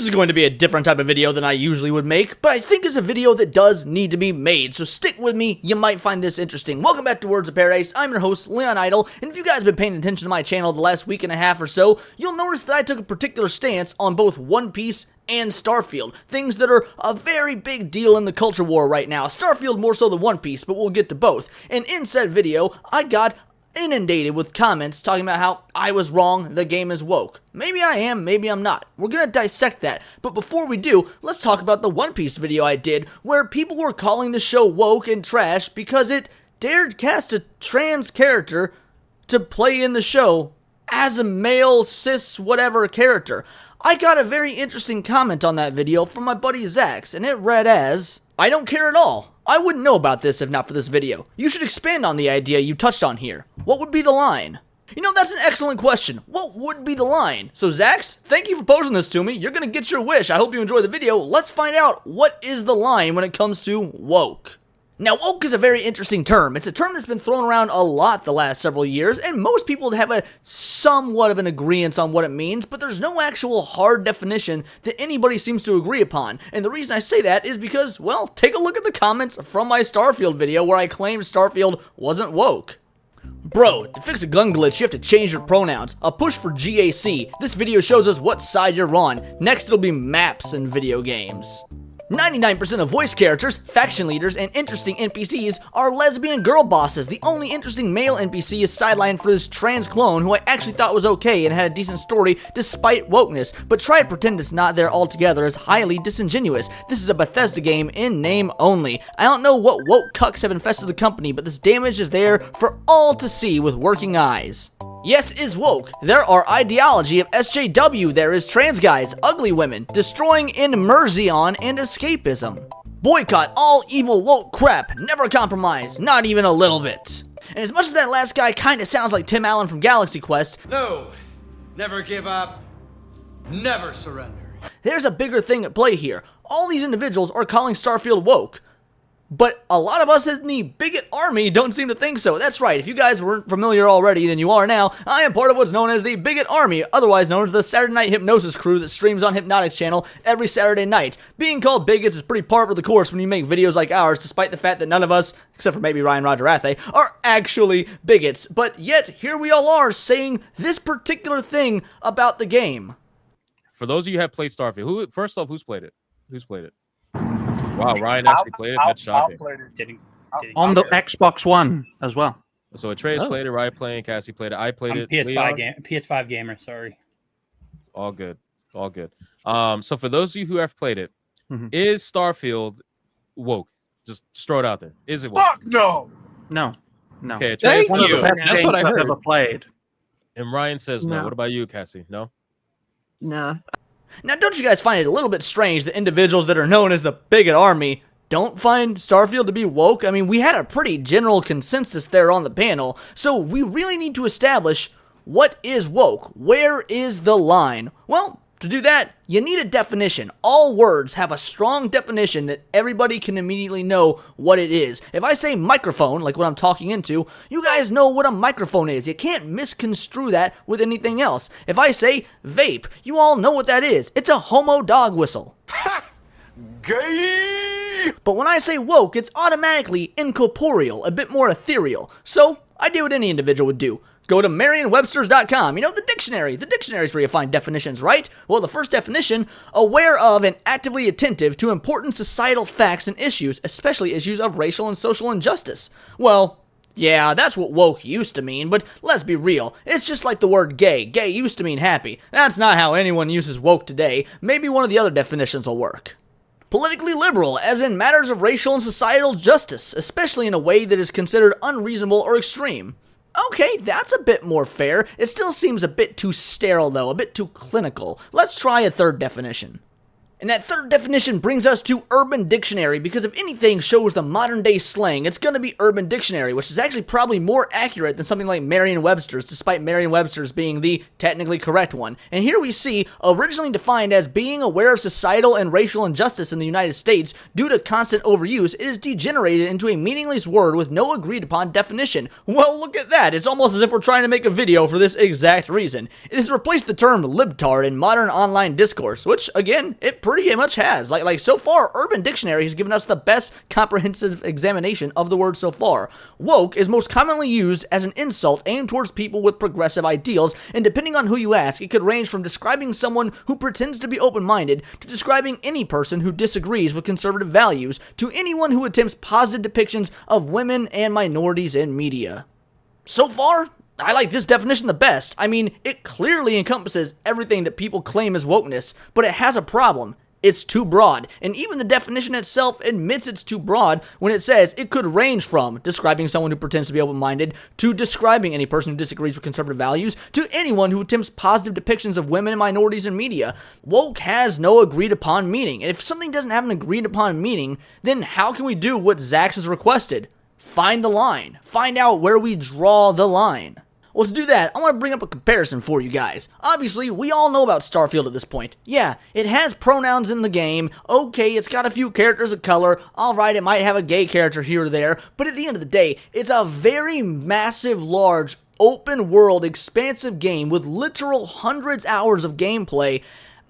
This is going to be a different type of video than I usually would make, but I think it's a video that does need to be made, so stick with me, you might find this interesting. Welcome back to Words of Paradise. I'm your host, Leon Idle, and if you guys have been paying attention to my channel the last week and a half or so, you'll notice that I took a particular stance on both One Piece and Starfield, things that are a very big deal in the culture war right now. Starfield more so than One Piece, but we'll get to both. And in said video, I got inundated with comments talking about how I was wrong, the game is woke. Maybe I am, maybe I'm not. We're gonna dissect that. But before we do, let's talk about the One Piece video I did, where people were calling the show woke and trash because it dared cast a trans character to play in the show as a male, cis, whatever character. I got a very interesting comment on that video from my buddy Zax, and it read as, "I don't care at all. I wouldn't know about this if not for this video. You should expand on the idea you touched on here. What would be the line?" You know, that's an excellent question. What would be the line? So Zax, thank you for posing this to me. You're gonna get your wish. I hope you enjoy the video. Let's find out what is the line when it comes to woke. Now, woke is a very interesting term. It's a term that's been thrown around a lot the last several years, and most people have a somewhat of an agreement on what it means, but there's no actual hard definition that anybody seems to agree upon. And the reason I say that is because, well, take a look at the comments from my Starfield video where I claimed Starfield wasn't woke. Bro, to fix a gun glitch, you have to change your pronouns. A push for GAC. This video shows us what side you're on. Next, it'll be maps in video games. 99% of voice characters, faction leaders, and interesting NPCs are lesbian girl bosses. The only interesting male NPC is sidelined for this trans clone who I actually thought was okay and had a decent story despite wokeness, but try to pretend it's not there altogether is highly disingenuous. This is a Bethesda game in name only. I don't know what woke cucks have infested the company, but this damage is there for all to see with working eyes. Yes is woke. There are ideology of SJW, there is trans guys, ugly women, destroying immersion and escapism. Boycott all evil woke crap, never compromise, not even a little bit. And as much as that last guy kinda sounds like Tim Allen from Galaxy Quest, no, never give up, never surrender. There's a bigger thing at play here. All these individuals are calling Starfield woke. But a lot of us in the bigot army don't seem to think so. That's right, if you guys weren't familiar already, then you are now. I am part of what's known as the bigot army, otherwise known as the Saturday Night Hypnosis crew that streams on Hypnotic's channel every Saturday night. Being called bigots is pretty par for the course when you make videos like ours, despite the fact that none of us, except for maybe Ryan Roger Athe, are actually bigots. But yet, here we all are saying this particular thing about the game. For those of you who have played Starfield, first off, who's played it? Who's played it? Wow, Ryan actually played it. That's shocking. On the Xbox One as well. So Atreus played it, Ryan playing, Cassie played it, I played it. PS5 gamer, sorry. It's all good. All good. So for those of you who have played it, is Starfield woke? Just throw it out there. Is it woke? Fuck no! No. No. Okay, Atreus, One of the best That's games what I I've heard. ever played. and Ryan says no. No. What about you, Cassie? No? No. Now, don't you guys find it a little bit strange that individuals that are known as the bigot army don't find Starfield to be woke? I mean, we had a pretty general consensus there on the panel, so we really need to establish what is woke. Where is the line? Well, to do that, you need a definition. All words have a strong definition that everybody can immediately know what it is. If I say microphone, like what I'm talking into, you guys know what a microphone is. You can't misconstrue that with anything else. If I say vape, you all know what that is. It's a homo dog whistle. Gay! But when I say woke, it's automatically incorporeal, a bit more ethereal. So, I do what any individual would do. Go to Merriam-Webster's.com. You know, the dictionary. The dictionary's where you find definitions, right? Well, the first definition, aware of and actively attentive to important societal facts and issues, especially issues of racial and social injustice. Well, yeah, that's what woke used to mean, but let's be real. It's just like the word gay. Gay used to mean happy. That's not how anyone uses woke today. Maybe one of the other definitions will work. Politically liberal, as in matters of racial and societal justice, especially in a way that is considered unreasonable or extreme. Okay, that's a bit more fair. It still seems a bit too sterile, though, a bit too clinical. Let's try a third definition. And that third definition brings us to Urban Dictionary, because if anything shows the modern day slang, it's going to be Urban Dictionary, which is actually probably more accurate than something like Merriam-Webster's, despite Merriam-Webster's being the technically correct one. And here we see, originally defined as being aware of societal and racial injustice in the United States, due to constant overuse, it is degenerated into a meaningless word with no agreed upon definition. Well, look at that. It's almost as if we're trying to make a video for this exact reason. It has replaced the term libtard in modern online discourse, which, again, it pretty much has. Like so far, Urban Dictionary has given us the best comprehensive examination of the word so far. Woke is most commonly used as an insult aimed towards people with progressive ideals, and depending on who you ask, it could range from describing someone who pretends to be open-minded, to describing any person who disagrees with conservative values, to anyone who attempts positive depictions of women and minorities in media. So far, I like this definition the best. I mean, it clearly encompasses everything that people claim is wokeness, but it has a problem. It's too broad, and even the definition itself admits it's too broad when it says it could range from describing someone who pretends to be open-minded, to describing any person who disagrees with conservative values, to anyone who attempts positive depictions of women and minorities in media. Woke has no agreed upon meaning, and if something doesn't have an agreed upon meaning, then how can we do what Zax has requested? Find the line. Find out where we draw the line. Well, to do that, I want to bring up a comparison for you guys. Obviously, we all know about Starfield at this point. Yeah, it has pronouns in the game. Okay, it's got a few characters of color. Alright, it might have a gay character here or there. But at the end of the day, it's a very massive, large, open world, expansive game with literal hundreds of hours of gameplay.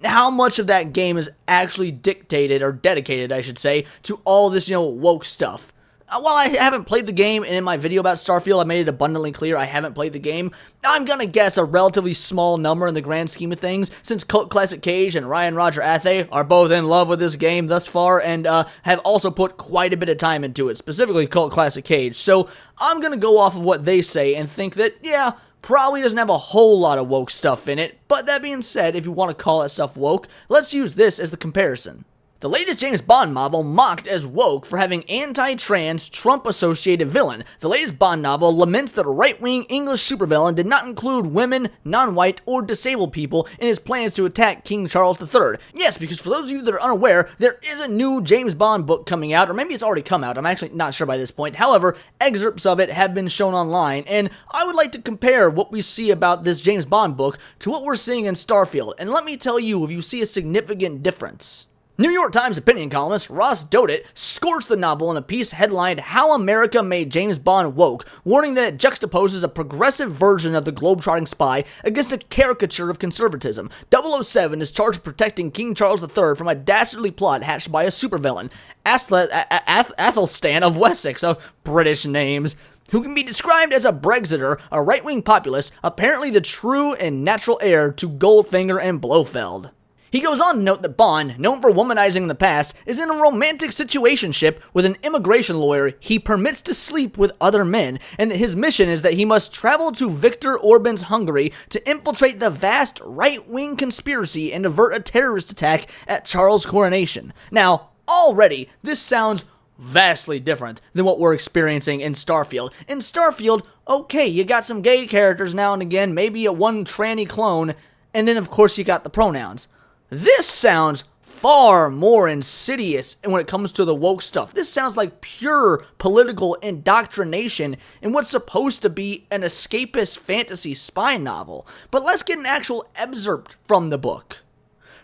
How much of that game is actually dictated, or dedicated, I should say, to all this, woke stuff? While I haven't played the game, and in my video about Starfield I made it abundantly clear I haven't played the game, I'm gonna guess a relatively small number in the grand scheme of things, since Cult Classic Cage and Ryan Roger Athe are both in love with this game thus far, and have also put quite a bit of time into it, specifically Cult Classic Cage. So I'm gonna go off of what they say and think that, yeah, probably doesn't have a whole lot of woke stuff in it, but that being said, if you want to call that stuff woke, let's use this as the comparison. The latest James Bond novel mocked as woke for having anti-trans, Trump-associated villain. The latest Bond novel laments that a right-wing English supervillain did not include women, non-white, or disabled people in his plans to attack King Charles III. Yes, because for those of you that are unaware, there is a new James Bond book coming out, or maybe it's already come out, I'm actually not sure by this point. However, excerpts of it have been shown online, and I would like to compare what we see about this James Bond book to what we're seeing in Starfield, and let me tell you if you see a significant difference. New York Times opinion columnist Ross Dodet scorched the novel in a piece headlined How America Made James Bond Woke, warning that it juxtaposes a progressive version of the globetrotting spy against a caricature of conservatism. 007 is charged with protecting King Charles III from a dastardly plot hatched by a supervillain, Athelstan of Wessex, of British names, who can be described as a Brexiter, a right-wing populist, apparently the true and natural heir to Goldfinger and Blofeld. He goes on to note that Bond, known for womanizing in the past, is in a romantic situationship with an immigration lawyer he permits to sleep with other men, and that his mission is that he must travel to Viktor Orban's Hungary to infiltrate the vast right-wing conspiracy and avert a terrorist attack at Charles' coronation. Now, already, this sounds vastly different than what we're experiencing in Starfield. In Starfield, okay, you got some gay characters now and again, maybe a one tranny clone, and then of course you got the pronouns. This sounds far more insidious when it comes to the woke stuff. This sounds like pure political indoctrination in what's supposed to be an escapist fantasy spy novel. But let's get an actual excerpt from the book.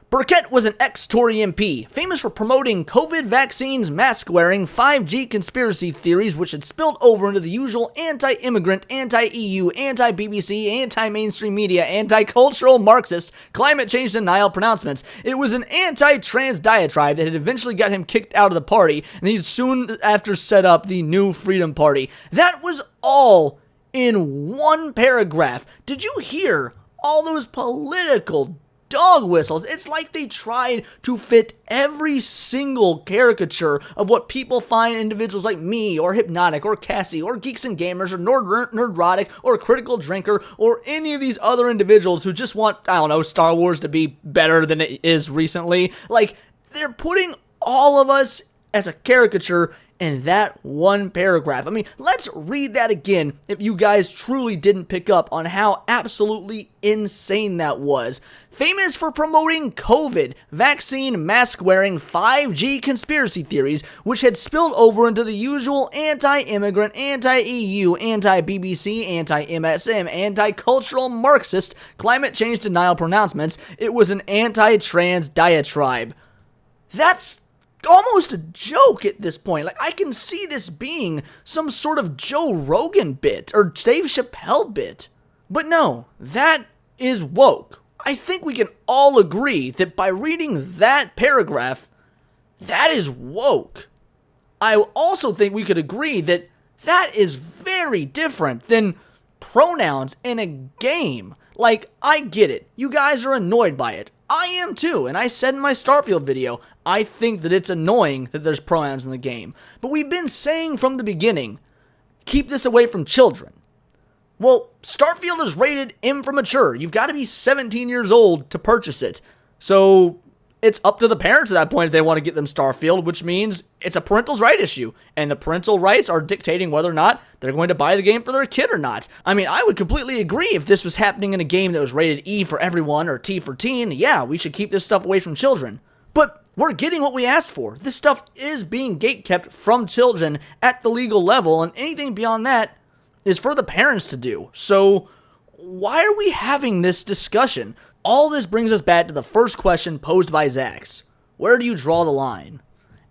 Burkett was an ex-Tory MP, famous for promoting COVID vaccines, mask-wearing, 5G conspiracy theories which had spilled over into the usual anti-immigrant, anti-EU, anti-BBC, anti-mainstream media, anti-cultural Marxist, climate change denial pronouncements. It was an anti-trans diatribe that had eventually got him kicked out of the party, and he'd soon after set up the New Freedom Party. That was all in one paragraph. Did you hear all those political dog whistles? It's like they tried to fit every single caricature of what people find individuals like me, or Hypnotic, or Cassie, or Geeks and Gamers, or Nerdrotic, or Critical Drinker, or any of these other individuals who just want, I don't know, Star Wars to be better than it is recently. Like, they're putting all of us as a caricature in that one paragraph. I mean, let's read that again if you guys truly didn't pick up on how absolutely insane that was. Famous for promoting COVID, vaccine, mask-wearing, 5G conspiracy theories, which had spilled over into the usual anti-immigrant, anti-EU, anti-BBC, anti-MSM, anti-cultural Marxist, climate change denial pronouncements, it was an anti-trans diatribe. That's almost a joke at this point. Like, I can see this being some sort of Joe Rogan bit or Dave Chappelle bit. But no, that is woke. I think we can all agree that by reading that paragraph, that is woke. I also think we could agree that that is very different than pronouns in a game. Like, I get it. You guys are annoyed by it. I am too, and I said in my Starfield video, I think that it's annoying that there's pronouns in the game. But we've been saying from the beginning, keep this away from children. Well, Starfield is rated M for mature. You've got to be 17 years old to purchase it. So it's up to the parents at that point if they want to get them Starfield, which means it's a parental right issue. And the parental rights are dictating whether or not they're going to buy the game for their kid or not. I mean, I would completely agree if this was happening in a game that was rated E for everyone or T for teen. Yeah, we should keep this stuff away from children. But we're getting what we asked for. This stuff is being gatekept from children at the legal level, and anything beyond that is for the parents to do. So why are we having this discussion? All this brings us back to the first question posed by Zax. Where do you draw the line?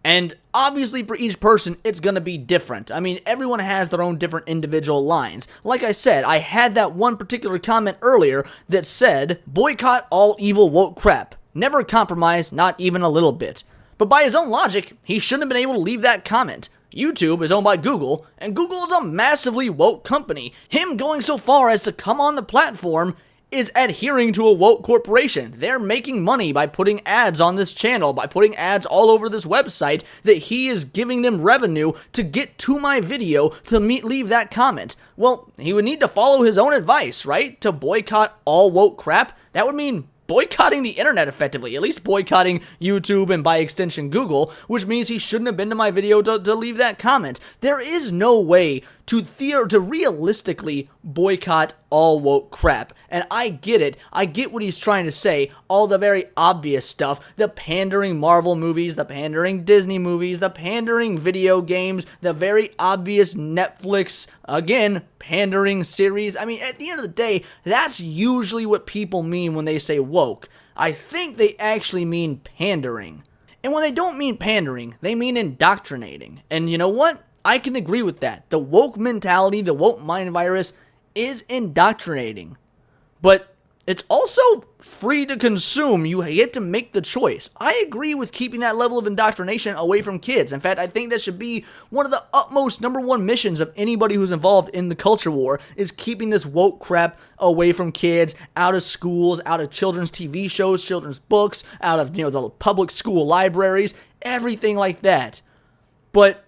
And obviously for each person, it's going to be different. I mean, everyone has their own different individual lines. Like I said, I had that one particular comment earlier that said, boycott all evil woke crap. Never compromise, not even a little bit. But by his own logic, he shouldn't have been able to leave that comment. YouTube is owned by Google, and Google is a massively woke company. Him going so far as to come on the platform is adhering to a woke corporation. They're making money by putting ads on this channel, by putting ads all over this website, that he is giving them revenue to get to my video to leave that comment. Well, he would need to follow his own advice, right? To boycott all woke crap. That would mean boycotting the internet effectively, at least boycotting YouTube and by extension Google, which means he shouldn't have been to my video to leave that comment. There is no way to realistically boycott all woke crap, and I get it. I get what he's trying to say, all the very obvious stuff, the pandering Marvel movies, the pandering Disney movies, the pandering video games, the very obvious Netflix, again, pandering series. I mean, at the end of the day, that's usually what people mean when they say woke. I think they actually mean pandering. And when they don't mean pandering, they mean indoctrinating. And you know what? I can agree with that. The woke mentality, the woke mind virus is indoctrinating. But it's also free to consume. You get to make the choice. I agree with keeping that level of indoctrination away from kids. In fact, I think that should be one of the utmost #1 missions of anybody who's involved in the culture war, is keeping this woke crap away from kids, out of schools, out of children's TV shows, children's books, out of, the public school libraries, everything like that. But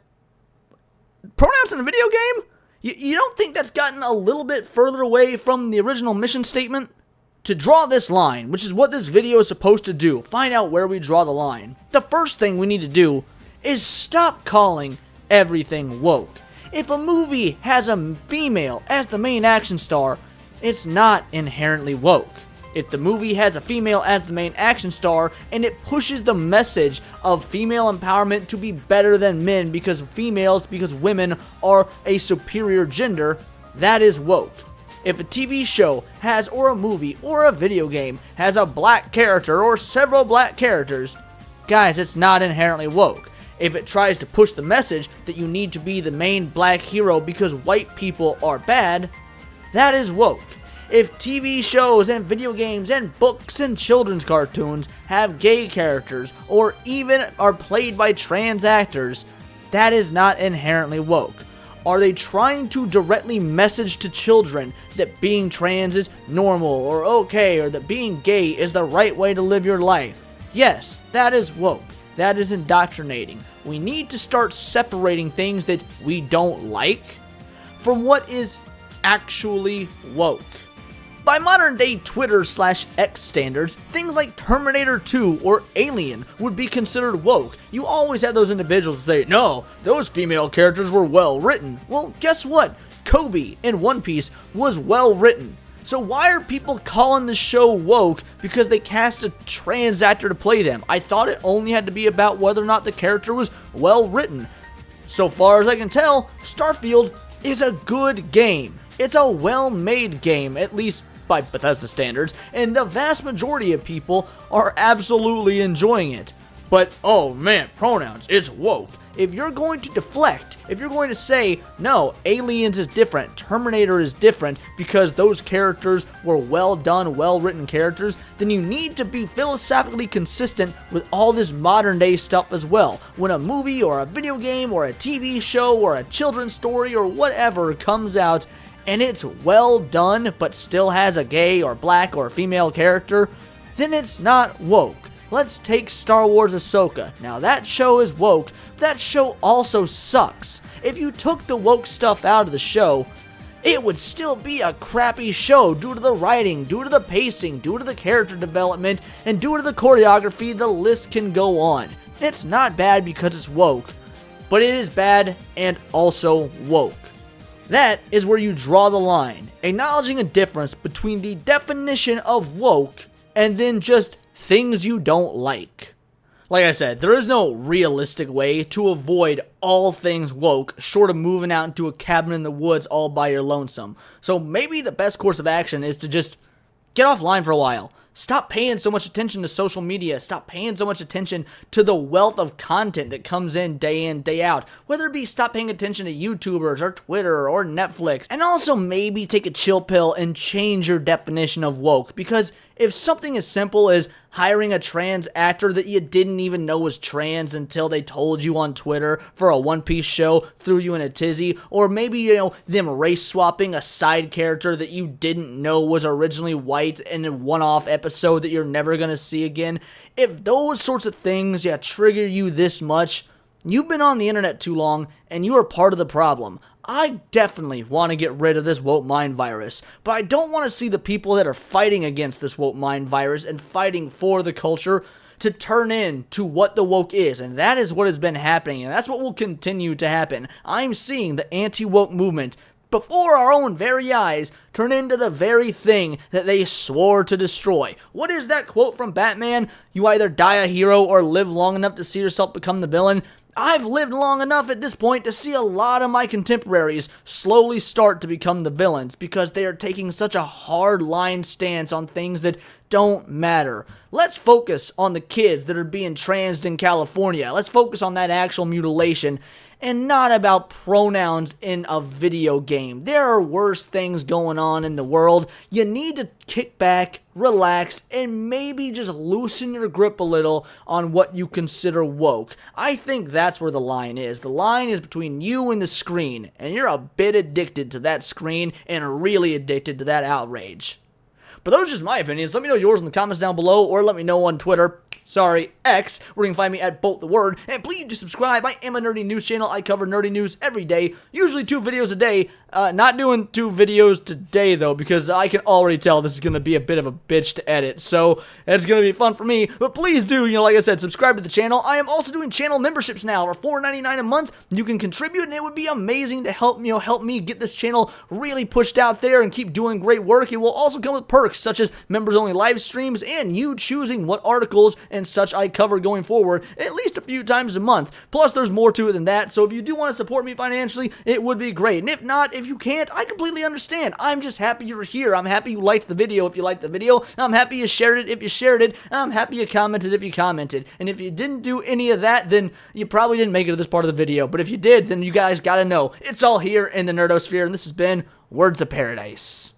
pronouns in a video game? You don't think that's gotten a little bit further away from the original mission statement? To draw this line, which is what this video is supposed to do, find out where we draw the line, the first thing we need to do is stop calling everything woke. If a movie has a female as the main action star, it's not inherently woke. If the movie has a female as the main action star and it pushes the message of female empowerment to be better than men because women are a superior gender, that is woke. If a TV show has, or a movie, or a video game has a black character or several black characters, guys, it's not inherently woke. If it tries to push the message that you need to be the main black hero because white people are bad, that is woke. If TV shows and video games and books and children's cartoons have gay characters or even are played by trans actors, that is not inherently woke. Are they trying to directly message to children that being trans is normal or okay, or that being gay is the right way to live your life? Yes, that is woke. That is indoctrinating. We need to start separating things that we don't like from what is actually woke. By modern day Twitter/X standards, things like Terminator 2 or Alien would be considered woke. You always have those individuals that say, no, those female characters were well written. Well, guess what? Kobe in One Piece was well written. So why are people calling the show woke because they cast a trans actor to play them? I thought it only had to be about whether or not the character was well written. So far as I can tell, Starfield is a good game. It's a well-made game, at least by Bethesda standards, and the vast majority of people are absolutely enjoying it. But, oh man, pronouns, it's woke. If you're going to deflect, if you're going to say, no, Aliens is different, Terminator is different because those characters were well done, well written characters, then you need to be philosophically consistent with all this modern day stuff as well. When a movie or a video game or a TV show or a children's story or whatever comes out and it's well done but still has a gay or black or female character, then it's not woke. Let's take Star Wars Ahsoka. Now that show is woke, but that show also sucks. If you took the woke stuff out of the show, it would still be a crappy show due to the writing, due to the pacing, due to the character development, and due to the choreography. The list can go on. It's not bad because it's woke, but it is bad and also woke. That is where you draw the line, acknowledging a difference between the definition of woke and then just things you don't like. Like I said, there is no realistic way to avoid all things woke short of moving out into a cabin in the woods all by your lonesome. So maybe the best course of action is to just get offline for a while. Stop paying so much attention to social media. Stop paying so much attention to the wealth of content that comes in, day out. Whether it be stop paying attention to YouTubers or Twitter or Netflix. And also maybe take a chill pill and change your definition of woke. Because if something as simple as hiring a trans actor that you didn't even know was trans until they told you on Twitter for a One Piece show threw you in a tizzy, or maybe, them race swapping a side character that you didn't know was originally white in a one-off episode that you're never gonna see again, if those sorts of things trigger you this much, you've been on the internet too long and you are part of the problem. I definitely want to get rid of this woke mind virus, but I don't want to see the people that are fighting against this woke mind virus and fighting for the culture to turn into what the woke is, and that is what has been happening, and that's what will continue to happen. I'm seeing the anti-woke movement before our own very eyes turn into the very thing that they swore to destroy. What is that quote from Batman? You either die a hero or live long enough to see yourself become the villain. I've lived long enough at this point to see a lot of my contemporaries slowly start to become the villains because they are taking such a hard line stance on things that don't matter. Let's focus on the kids that are being transed in California. Let's focus on that actual mutilation and not about pronouns in a video game. There are worse things going on in the world. You need to kick back, relax, and maybe just loosen your grip a little on what you consider woke. I think that's where the line is. The line is between you and the screen, and you're a bit addicted to that screen and really addicted to that outrage. But those are just my opinions. Let me know yours in the comments down below, or let me know on Twitter. Sorry, X, where you can find me at Bolt the Word. And please do subscribe. I am a nerdy news channel. I cover nerdy news every day, usually 2 videos a day. Not doing 2 videos today, though, because I can already tell this is going to be a bit of a bitch to edit. So, it's going to be fun for me. But please do, like I said, subscribe to the channel. I am also doing channel memberships now for $4.99 a month. You can contribute, and it would be amazing to help me get this channel really pushed out there and keep doing great work. It will also come with perks, such as members-only live streams and you choosing what articles and such I cover going forward at least a few times a month. Plus, there's more to it than that, so if you do want to support me financially, it would be great. And if not, if you can't, I completely understand. I'm just happy you're here. I'm happy you liked the video if you liked the video. I'm happy you shared it if you shared it. And I'm happy you commented if you commented. And if you didn't do any of that, then you probably didn't make it to this part of the video. But if you did, then you guys gotta know, it's all here in the Nerdosphere, and this has been Words of Paradise.